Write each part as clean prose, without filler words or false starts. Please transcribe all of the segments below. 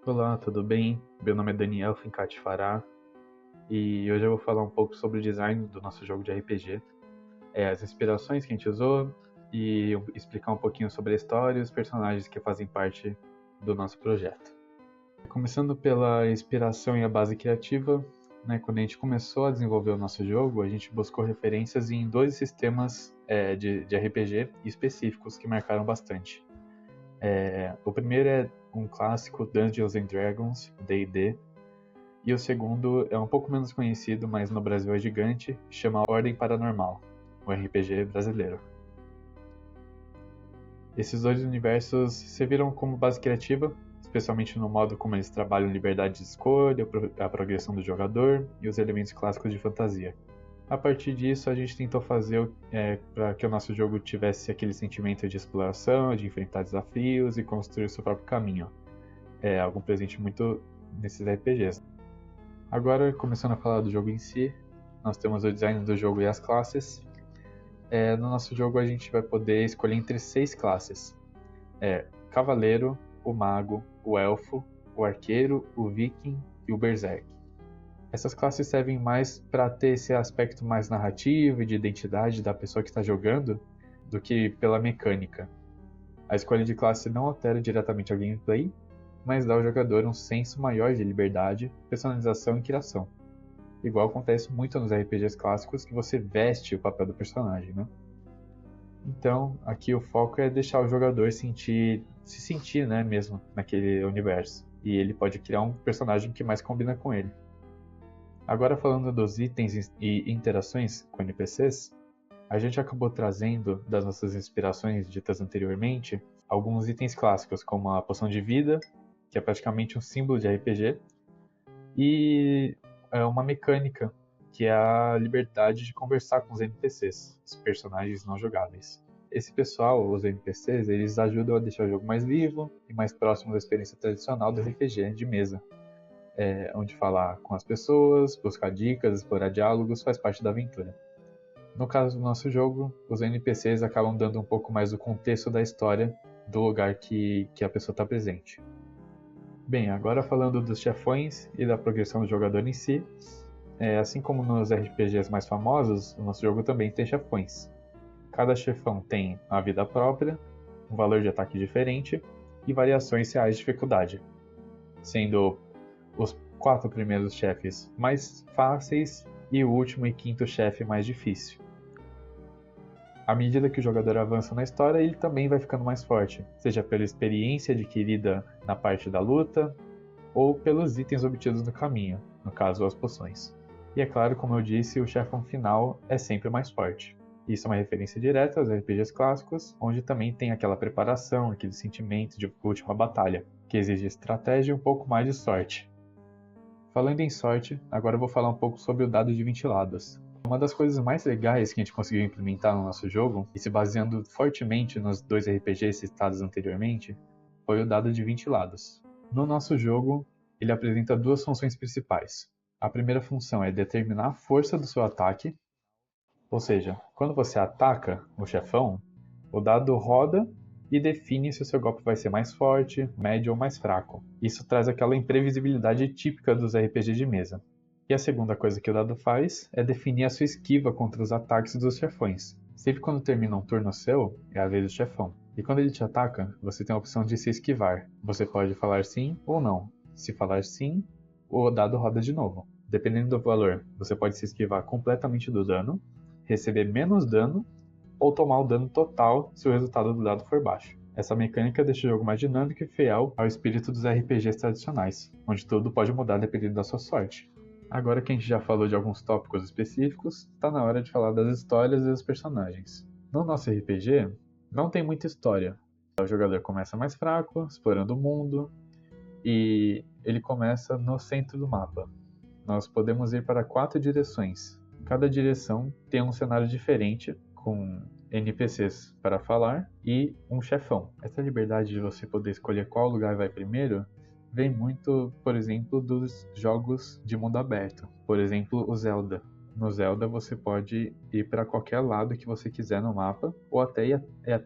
Olá, tudo bem? Meu nome é Daniel Fincati Fará e hoje eu vou falar um pouco sobre o design do nosso jogo de RPG, as inspirações que a gente usou e explicar um pouquinho sobre a história e os personagens que fazem parte do nosso projeto. Começando pela inspiração e a base criativa, né, quando a gente começou a desenvolver o nosso jogo, a gente buscou referências em dois sistemas de RPG específicos que marcaram bastante. O primeiro é um clássico Dungeons and Dragons, D&D, e o segundo é um pouco menos conhecido, mas no Brasil é gigante, chama Ordem Paranormal, o RPG brasileiro. Esses dois universos serviram como base criativa, especialmente no modo como eles trabalham liberdade de escolha, a progressão do jogador e os elementos clássicos de fantasia. A partir disso, a gente tentou fazer para que o nosso jogo tivesse aquele sentimento de exploração, de enfrentar desafios e construir o seu próprio caminho. É algo presente muito nesses RPGs. Agora, começando a falar do jogo em si, nós temos o design do jogo e as classes. No nosso jogo, a gente vai poder escolher entre 6 classes: Cavaleiro, o Mago, o Elfo, o Arqueiro, o Viking e o Berserk. Essas classes servem mais para ter esse aspecto mais narrativo e de identidade da pessoa que está jogando do que pela mecânica. A escolha de classe não altera diretamente a gameplay, mas dá ao jogador um senso maior de liberdade, personalização e criação. Igual acontece muito nos RPGs clássicos, que você veste o papel do personagem, né? Então, aqui o foco é deixar o jogador se sentir, né, mesmo naquele universo. E ele pode criar um personagem que mais combina com ele. Agora falando dos itens e interações com NPCs, a gente acabou trazendo das nossas inspirações ditas anteriormente alguns itens clássicos, como a poção de vida, que é praticamente um símbolo de RPG, e uma mecânica, que é a liberdade de conversar com os NPCs, os personagens não jogáveis. Esse pessoal, os NPCs, eles ajudam a deixar o jogo mais vivo e mais próximo da experiência tradicional do RPG de mesa, onde falar com as pessoas, buscar dicas, explorar diálogos faz parte da aventura. No caso do nosso jogo, os NPCs acabam dando um pouco mais do contexto da história do lugar que a pessoa está presente. Bem, agora falando dos chefões e da progressão do jogador em si, assim como nos RPGs mais famosos, o nosso jogo também tem chefões. Cada chefão tem a vida própria, um valor de ataque diferente e variações reais de dificuldade, sendo os 4 primeiros chefes mais fáceis e o último e quinto chefe mais difícil. À medida que o jogador avança na história, ele também vai ficando mais forte, seja pela experiência adquirida na parte da luta, ou pelos itens obtidos no caminho, no caso as poções. E é claro, como eu disse, o chefão final é sempre mais forte. Isso é uma referência direta aos RPGs clássicos, onde também tem aquela preparação, aquele sentimento de última batalha, que exige estratégia e um pouco mais de sorte. Falando em sorte, agora eu vou falar um pouco sobre o dado de 20 lados. Uma das coisas mais legais que a gente conseguiu implementar no nosso jogo, e se baseando fortemente nos 2 RPGs citados anteriormente, foi o dado de 20 lados. No nosso jogo, ele apresenta 2 funções principais. A primeira função é determinar a força do seu ataque, ou seja, quando você ataca o chefão, o dado roda e define se o seu golpe vai ser mais forte, médio ou mais fraco. Isso traz aquela imprevisibilidade típica dos RPGs de mesa. E a segunda coisa que o dado faz é definir a sua esquiva contra os ataques dos chefões. Sempre quando termina um turno seu, é a vez do chefão. E quando ele te ataca, você tem a opção de se esquivar. Você pode falar sim ou não. Se falar sim, o dado roda de novo. Dependendo do valor, você pode se esquivar completamente do dano, receber menos dano ou tomar o dano total se o resultado do dado for baixo. Essa mecânica deixa o jogo mais dinâmico e fiel ao espírito dos RPGs tradicionais, onde tudo pode mudar dependendo da sua sorte. Agora que a gente já falou de alguns tópicos específicos, está na hora de falar das histórias e dos personagens. No nosso RPG, não tem muita história. O jogador começa mais fraco, explorando o mundo, e ele começa no centro do mapa. Nós podemos ir para 4 direções. Cada direção tem um cenário diferente, com NPCs para falar e um chefão. Essa liberdade de você poder escolher qual lugar vai primeiro vem muito, por exemplo, dos jogos de mundo aberto. Por exemplo, o Zelda. No Zelda você pode ir para qualquer lado que você quiser no mapa, ou até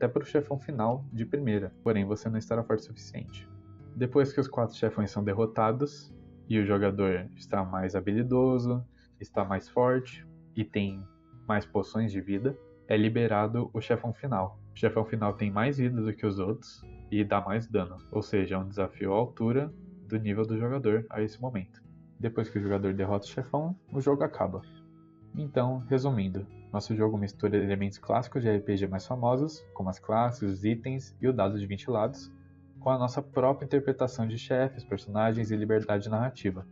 para o chefão final de primeira, porém você não estará forte o suficiente. Depois que os 4 chefões são derrotados e o jogador está mais habilidoso, está mais forte e tem mais poções de vida, é liberado o chefão final. O chefão final tem mais vida do que os outros e dá mais dano, ou seja, é um desafio à altura do nível do jogador a esse momento. Depois que o jogador derrota o chefão, o jogo acaba. Então, resumindo, nosso jogo mistura elementos clássicos de RPG mais famosos, como as classes, os itens e o dado de 20 lados, com a nossa própria interpretação de chefes, personagens e liberdade narrativa.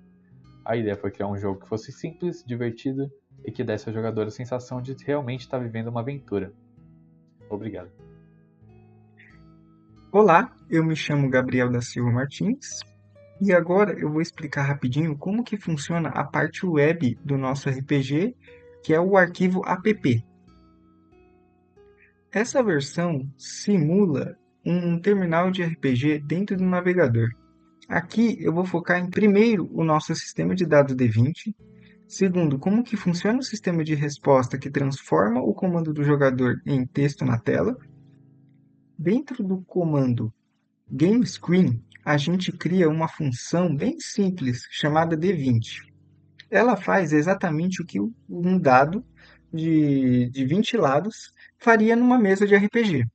A ideia foi criar um jogo que fosse simples, divertido e que desse ao jogador a sensação de realmente estar vivendo uma aventura. Obrigado. Olá, eu me chamo Gabriel da Silva Martins e agora eu vou explicar rapidinho como que funciona a parte web do nosso RPG, que é o arquivo app. Essa versão simula um terminal de RPG dentro do navegador. Aqui eu vou focar em primeiro o nosso sistema de dados D20, segundo, como que funciona o sistema de resposta que transforma o comando do jogador em texto na tela. Dentro do comando GameScreen, a gente cria uma função bem simples chamada D20. Ela faz exatamente o que um dado de 20 lados faria numa mesa de RPG.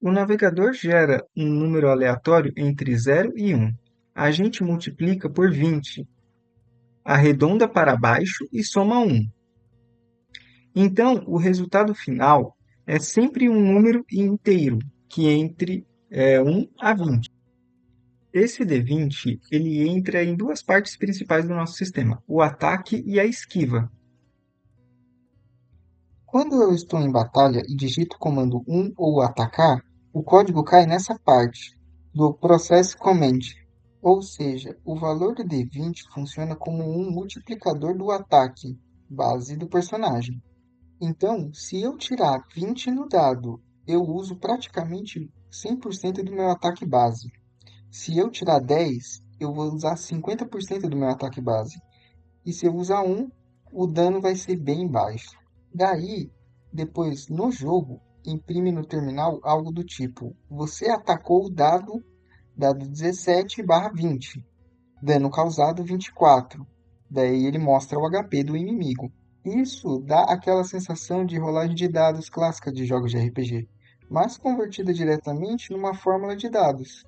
O navegador gera um número aleatório entre 0 e 1. A gente multiplica por 20, arredonda para baixo e soma 1. Então, o resultado final é sempre um número inteiro, que é entre 1 a 20. Esse D20 ele entra em duas partes principais do nosso sistema, o ataque e a esquiva. Quando eu estou em batalha e digito o comando 1 ou atacar, o código cai nessa parte do Process Command, ou seja, o valor do D20 funciona como um multiplicador do ataque base do personagem. Então, se eu tirar 20 no dado, eu uso praticamente 100% do meu ataque base. Se eu tirar 10, eu vou usar 50% do meu ataque base. E se eu usar 1, o dano vai ser bem baixo. Daí, depois no jogo, imprime no terminal algo do tipo: você atacou o dado 17/20, dano causado 24. Daí ele mostra o HP do inimigo. Isso dá aquela sensação de rolagem de dados clássica de jogos de RPG, mas convertida diretamente numa fórmula de dados.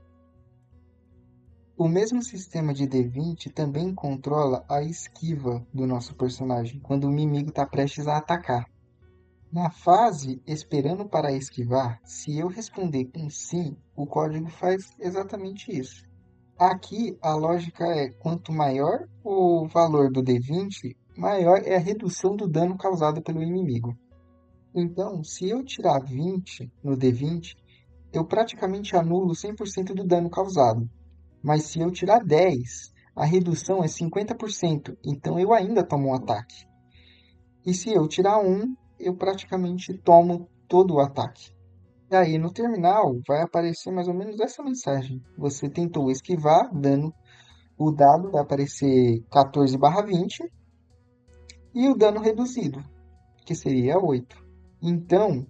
O mesmo sistema de D20 também controla a esquiva do nosso personagem quando o inimigo está prestes a atacar. Na fase esperando para esquivar, se eu responder com sim, o código faz exatamente isso. Aqui a lógica é: quanto maior o valor do D20, maior é a redução do dano causado pelo inimigo. Então, se eu tirar 20 no D20, eu praticamente anulo 100% do dano causado. Mas se eu tirar 10, a redução é 50%, então eu ainda tomo um ataque. E se eu tirar 1, eu praticamente tomo todo o ataque. E aí no terminal vai aparecer mais ou menos essa mensagem: você tentou esquivar, o dado vai aparecer 14/20 e o dano reduzido, que seria 8. Então,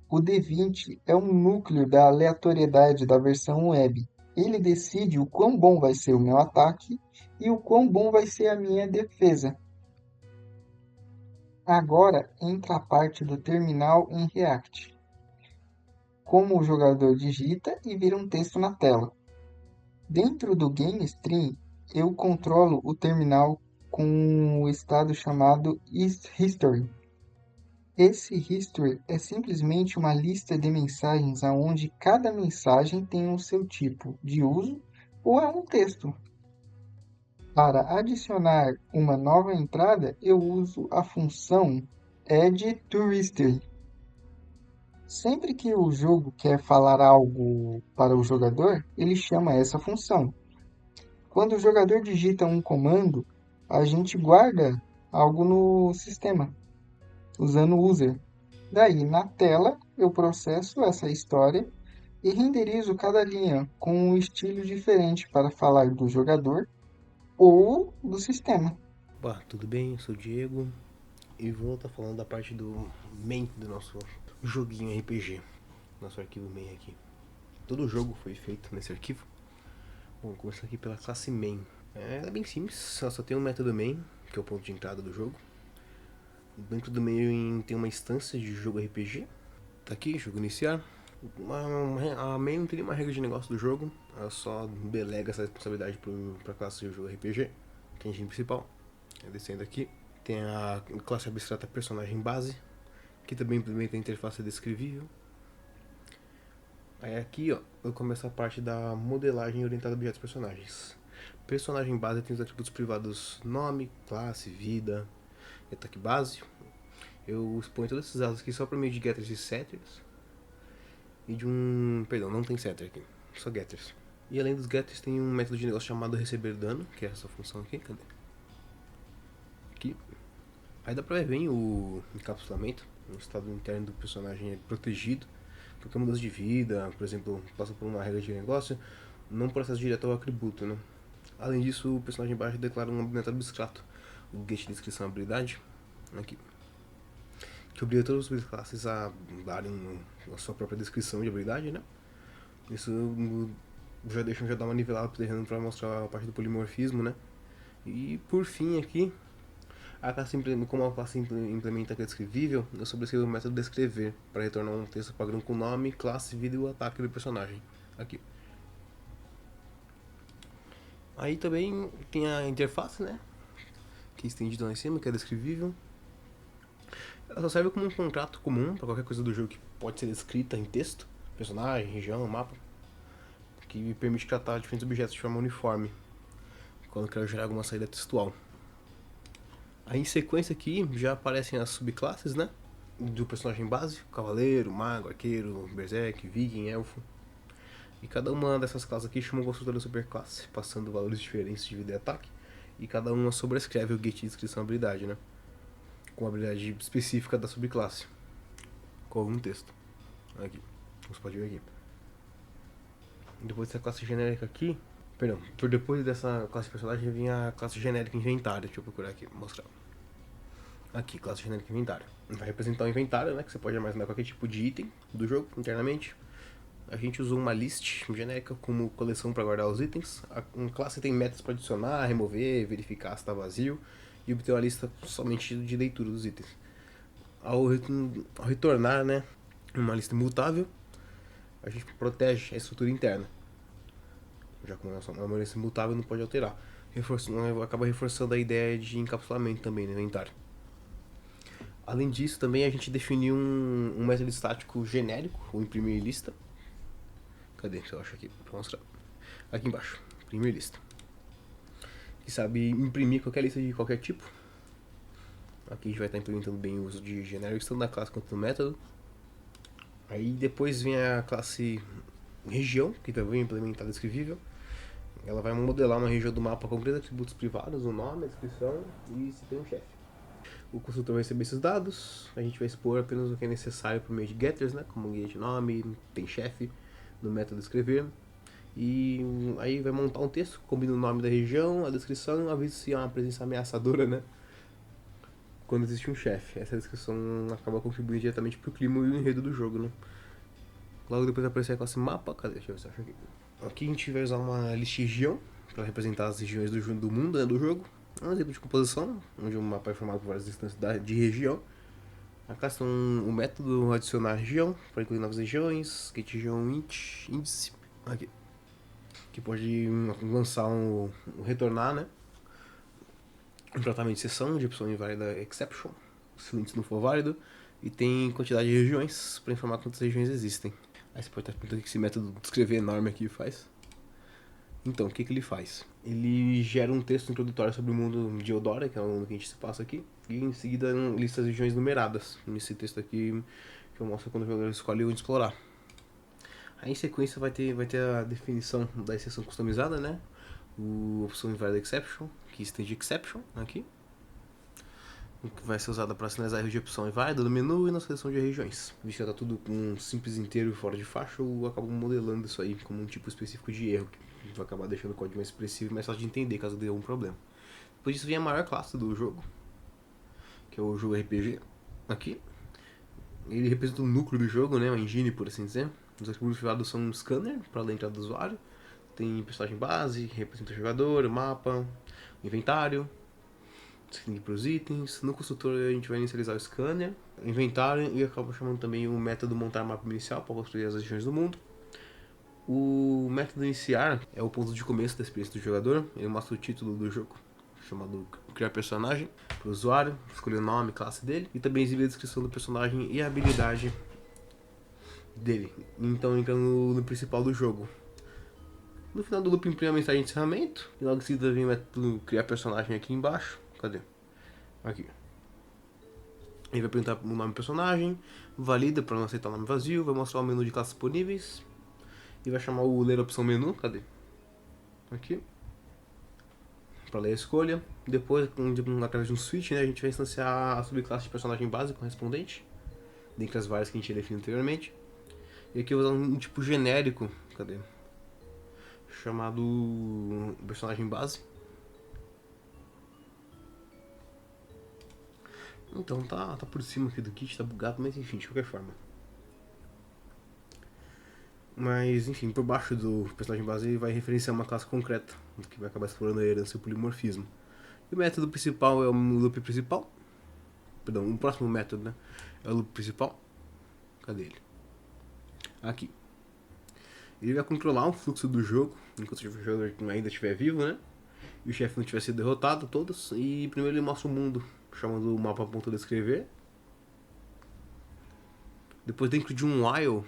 o D20 é um núcleo da aleatoriedade da versão web. Ele decide o quão bom vai ser o meu ataque e o quão bom vai ser a minha defesa. Agora entra a parte do terminal em React. Como o jogador digita e vira um texto na tela. Dentro do GameStream, eu controlo o terminal com um estado chamado History. Esse history é simplesmente uma lista de mensagens onde cada mensagem tem o seu tipo de uso ou é um texto. Para adicionar uma nova entrada, eu uso a função addToHistory. Sempre que o jogo quer falar algo para o jogador, ele chama essa função. Quando o jogador digita um comando, a gente guarda algo no sistema, usando o user. Daí, na tela, eu processo essa história e renderizo cada linha com um estilo diferente para falar do jogador ou do sistema. Bah, tudo bem? Eu sou o Diego e vou estar falando da parte do main do nosso joguinho RPG, nosso arquivo main aqui. todo o jogo foi feito nesse arquivo. Bom, vou começar aqui pela classe main. Ela é bem simples, ela só tem um método main, que é o ponto de entrada do jogo. Dentro do main tem uma instância de jogo RPG. Tá aqui, jogo iniciar. A main não tem nenhuma regra de negócio do jogo, ela só delega essa responsabilidade pra classe de jogo RPG, que é a engine principal. Descendo aqui, tem a classe abstrata personagem base, que também implementa a interface descrevível. Aí aqui, ó, eu começo a parte da modelagem orientada a objetos personagens. Personagem base tem os atributos privados nome, classe, vida, ataque base. Eu exponho todos esses dados aqui só por meio de getters e setters. E de um... Perdão, não tem setter aqui, só getters. E além dos getters tem um método de negócio chamado receber dano, que é essa função aqui, cadê? Aqui. Aí dá pra ver bem o encapsulamento, o estado interno do personagem é protegido. Qualquer mudança de vida, por exemplo, passa por uma regra de negócio, não processa direto ao atributo, né? Além disso, o personagem baixo declara um método abstrato, o get descrição habilidade, aqui, que obriga todas as subclasses a darem a sua própria descrição de habilidade, né? Isso já dá uma nivelada pro terreno para mostrar a parte do polimorfismo, né? E por fim aqui, como a classe implementa a descrevível, eu sobrescrevo o método descrever para retornar um texto padrão com nome, classe, vida e o ataque do personagem. Aqui. Aí também tem a interface, né? Que é estendido lá em cima, que é descrevível. Ela só serve como um contrato comum para qualquer coisa do jogo que pode ser descrita em texto, personagem, região, mapa, que permite tratar diferentes objetos de forma uniforme quando eu quero gerar alguma saída textual. Aí em sequência aqui já aparecem as subclasses, né? Do personagem base, cavaleiro, mago, arqueiro, berserk, viking, elfo. E cada uma dessas classes aqui chama um construtor da superclasse, passando valores diferentes de vida e ataque. E cada uma sobrescreve o get de descrição habilidade, né? Com a habilidade específica da subclasse. Com algum texto. Aqui. Você pode ver aqui. Depois dessa classe genérica aqui... Perdão, por depois dessa classe personagem vinha a classe genérica inventário. Deixa eu procurar aqui, mostrar. Aqui, classe genérica inventário. Vai representar o inventário, né? Que você pode armazenar qualquer tipo de item do jogo internamente. A gente usou uma list genérica como coleção para guardar os itens. A classe tem metas para adicionar, remover, verificar se está vazio e obter uma lista somente de leitura dos itens. Ao retornar, né, uma lista imutável, a gente protege a estrutura interna. Já como é uma lista imutável, não pode alterar. Acaba reforçando a ideia de encapsulamento também no inventário. Além disso, também a gente definiu um método estático genérico, o imprimir lista. Cadê? Eu acho aqui, pra mostrar. Aqui embaixo, imprimir lista. Que sabe imprimir qualquer lista de qualquer tipo. Aqui a gente vai estar implementando bem o uso de genérico, tanto na classe quanto no método. Aí depois vem a classe região, que também é implementada descrevível. Ela vai modelar uma região do mapa com 3 atributos privados, o nome, a descrição e se tem um chefe. O construtor vai receber esses dados, a gente vai expor apenas o que é necessário por meio de getters, né, como guia de nome, tem chefe, no método escrever. E aí vai montar um texto, combina o nome da região, a descrição, avisa se há uma presença ameaçadora, né, quando existe um chefe. Essa descrição acaba contribuindo diretamente pro clima e o enredo do jogo, né. Logo depois vai aparecer a classe mapa, cadê? Deixa eu ver se eu acho aqui. Aqui a gente vai usar uma lista região para representar as regiões do mundo, né, do jogo. Um exemplo de composição, onde o mapa é formado por várias instâncias de região. A classe tem o método adicionar região, para incluir novas regiões, get região índice, aqui, que pode lançar retornar, né, um tratamento de sessão de opção inválida exception, se o índice não for válido, e tem quantidade de regiões para informar quantas regiões existem. Aí você pode estar perguntando o que esse método de escrever enorme aqui faz. Então, o que ele faz? Ele gera um texto introdutório sobre o mundo de Eudora, que é o mundo que a gente se passa aqui, e em seguida lista as regiões numeradas, nesse texto aqui que eu mostro quando o jogador escolhe onde explorar. Aí em sequência vai ter a definição da exceção customizada, né? A opção invalid exception, que estende exception aqui, que vai ser usada para sinalizar a erro de opção inválida no menu e na seleção de regiões. Visto que está tudo com um simples inteiro fora de faixa, eu acabo modelando isso aí como um tipo específico de erro, que vai acabar deixando o código mais expressivo e mais fácil de entender caso dê algum problema. Depois disso vem a maior classe do jogo, que é o jogo RPG. Aqui ele representa o núcleo do jogo, né, uma engine por assim dizer. Os atributos privados são um scanner para a entrada do usuário. Tem personagem base, representa o jogador, mapa, inventário, skin para os itens. No construtor a gente vai inicializar o scanner, inventário e acaba chamando também o método montar mapa inicial para construir as regiões do mundo. O método iniciar é o ponto de começo da experiência do jogador. Ele mostra o título do jogo, chamado criar personagem, para o usuário, escolher o nome, classe dele, e também exibir a descrição do personagem e a habilidade dele. Então entra no loop principal do jogo. No final do loop imprime a mensagem de encerramento, e logo em seguida vem o método criar personagem aqui embaixo. Cadê? Aqui. Ele vai perguntar o nome do personagem, valida para não aceitar o nome vazio, vai mostrar o menu de classes disponíveis, e vai chamar o ler opção menu, cadê? Aqui. Para ler a escolha. Depois, através de um switch, né, a gente vai instanciar a subclasse de personagem base correspondente, dentre as várias que a gente definiu anteriormente. E aqui eu vou usar um tipo genérico, cadê? Chamado personagem base. Então tá por cima aqui do kit, tá bugado, mas enfim, de qualquer forma. Mas enfim, por baixo do personagem base ele vai referenciar uma classe concreta, que vai acabar explorando a herança e o polimorfismo. E o método principal é o loop principal. Perdão, o próximo método, né? É o loop principal. Cadê ele? Aqui. Ele vai controlar o fluxo do jogo, enquanto o jogador ainda estiver vivo, né? E o chefe não tiver sido derrotado, todos. E primeiro ele mostra o mundo, chamando o mapa.descrever. Depois, dentro de um while,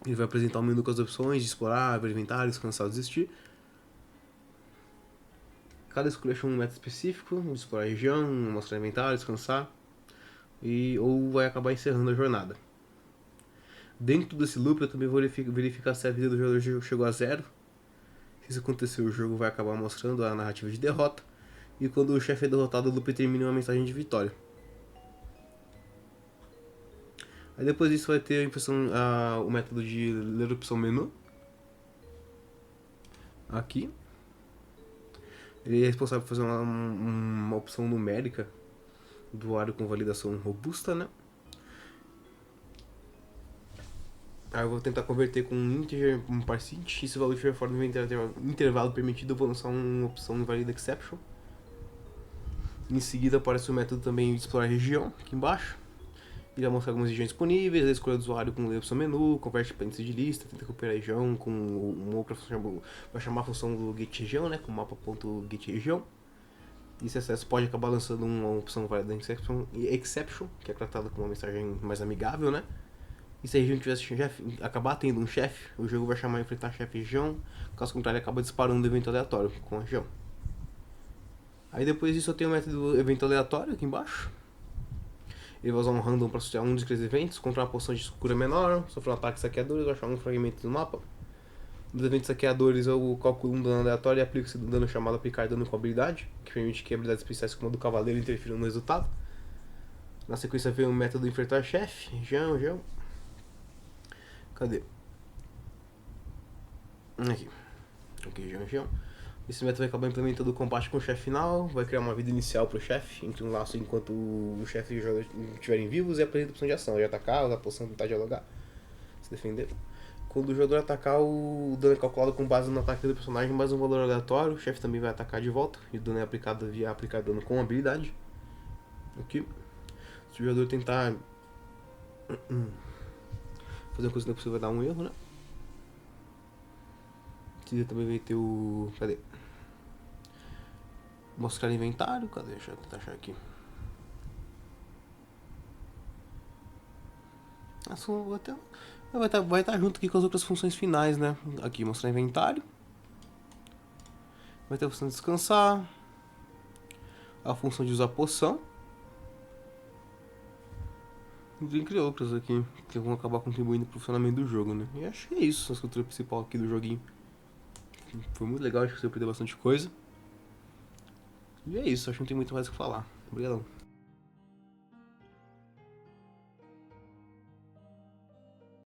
ele vai apresentar o menu com as opções de explorar, abrir inventário, descansar ou desistir. Cada escolha chama um método específico, de explorar a região, mostrar inventário, descansar. Ou vai acabar encerrando a jornada. Dentro desse loop eu também vou verificar se a vida do jogador chegou a 0. Se isso acontecer, o jogo vai acabar mostrando a narrativa de derrota. E quando o chefe é derrotado, o loop termina uma mensagem de vitória. Aí depois disso vai ter o método de ler opção menu. Aqui. Ele é responsável por fazer uma opção numérica do usuário com validação robusta, né? Aí eu vou tentar converter com um integer, um parsint, e se o valor estiver fora do intervalo permitido, eu vou lançar uma opção invalida exception. Em seguida aparece o método também de explorar a região, aqui embaixo. Ele vai mostrar algumas regiões disponíveis, a escolha do usuário com ler opção menu, converte para índice de lista, tenta recuperar a região com uma outra função, vai chamar a função do getRegião, né, com mapa.getRegião. Esse acesso pode acabar lançando uma opção válida exception, que é tratada como uma mensagem mais amigável, né? E se a região acabar tendo um chefe, o jogo vai chamar enfrentar chefe região, caso contrário acaba disparando um evento aleatório com a região. Aí depois disso eu tenho o método evento aleatório aqui embaixo. Ele vai usar um random para associar um dos 3 eventos, contra uma poção de cura menor, sofrer um ataque saqueadores ou achar um fragmento do mapa. Nos eventos saqueadores eu calculo um dano aleatório e aplico esse dano chamado aplicar dano com habilidade, que permite que habilidades especiais como a do cavaleiro interfiram no resultado. Na sequência vem o método enfrentar chefe, região. Cadê? Aqui, região. Esse método vai acabar implementando o combate com o chefe final, vai criar uma vida inicial para o chefe, entre um laço enquanto o chefe e o jogador estiverem vivos e apresenta a opção de ação, de atacar, usar a poção, tentar dialogar, se defender. Quando o jogador atacar, o dano é calculado com base no ataque do personagem mais um valor aleatório, o chefe também vai atacar de volta, e o dano é aplicado via aplicar dano com habilidade. Aqui. Se o jogador tentar fazer uma coisa que não é possível, vai dar um erro, né? Aqui também vai ter o... Cadê? Mostrar inventário, cadê? Deixa eu tentar achar aqui. Vai estar junto aqui com as outras funções finais, né? Aqui, mostrar inventário. Vai ter a função de descansar. A função de usar poção. Entre outras aqui, que vão acabar contribuindo para o funcionamento do jogo, né? E acho que é isso, a estrutura principal aqui do joguinho. Foi muito legal, acho que você aprendeu bastante coisa. E é isso, acho que não tem muito mais o que falar. Obrigadão.